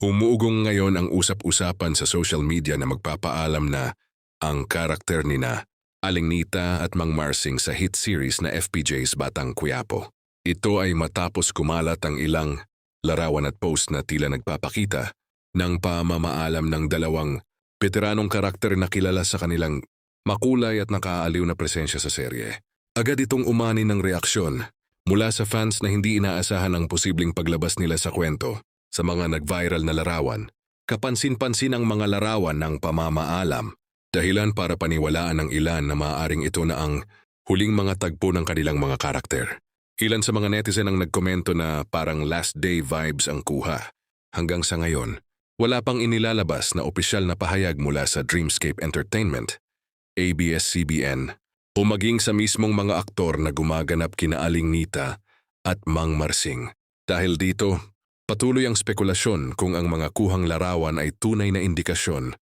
Umuugong ngayon ang usap-usapan sa social media na magpapaalam na ang karakter nina Aling Nita at Mang Marsing sa hit series na FPJ's Batang Quiapo. Ito ay matapos kumalat ang ilang larawan at post na tila nagpapakita ng pamamaalam ng dalawang veteranong karakter na kilala sa kanilang makulay at nakaaliw na presensya sa serye. Agad itong umani ng reaksyon mula sa fans na hindi inaasahan ang posibleng paglabas nila sa kwento. Sa mga nag-viral na larawan, kapansin-pansin ang mga larawan ng pamamaalam, dahilan para paniwalaan ng ilan na maaaring ito na ang huling mga tagpo ng kanilang mga karakter. Ilan sa mga netizen ang nagkomento na parang last day vibes ang kuha. Hanggang sa ngayon, wala pang inilalabas na opisyal na pahayag mula sa Dreamscape Entertainment, ABS-CBN, o maging sa mismong mga aktor na gumaganap kina Aling Nita at Mang Marsing. Dahil dito, patuloy ang spekulasyon kung ang mga kuhang larawan ay tunay na indikasyon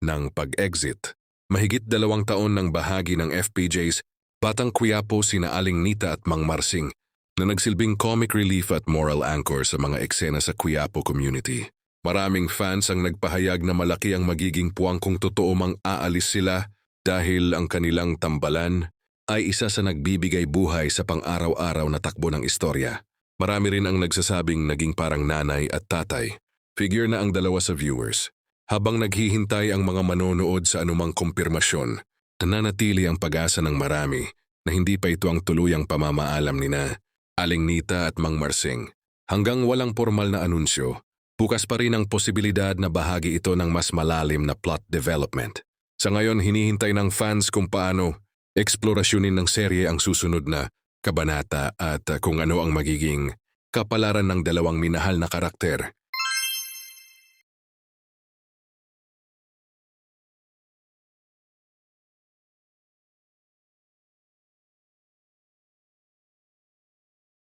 ng pag-exit. Mahigit 2 taon ng bahagi ng FPJ's Batang Quiapo sina Aling Nita at Mang Marsing na nagsilbing comic relief at moral anchor sa mga eksena sa Quiapo community. Maraming fans ang nagpahayag na malaki ang magiging puwang kung totoo mang aalis sila dahil ang kanilang tambalan ay isa sa nagbibigay buhay sa pang-araw-araw na takbo ng istorya. Marami rin ang nagsasabing naging parang nanay at tatay. Figure na ang dalawa sa viewers. Habang naghihintay ang mga manonood sa anumang kumpirmasyon, nananatili ang pag-asa ng marami na hindi pa ito ang tuluyang pamamaalam nina Aling Nita at Mang Marsing. Hanggang walang formal na anunsyo, bukas pa rin ang posibilidad na bahagi ito ng mas malalim na plot development. Sa ngayon, hinihintay ng fans kung paano eksplorasyonin ng serye ang susunod na kabanata at kung ano ang magiging kapalaran ng dalawang minahal na karakter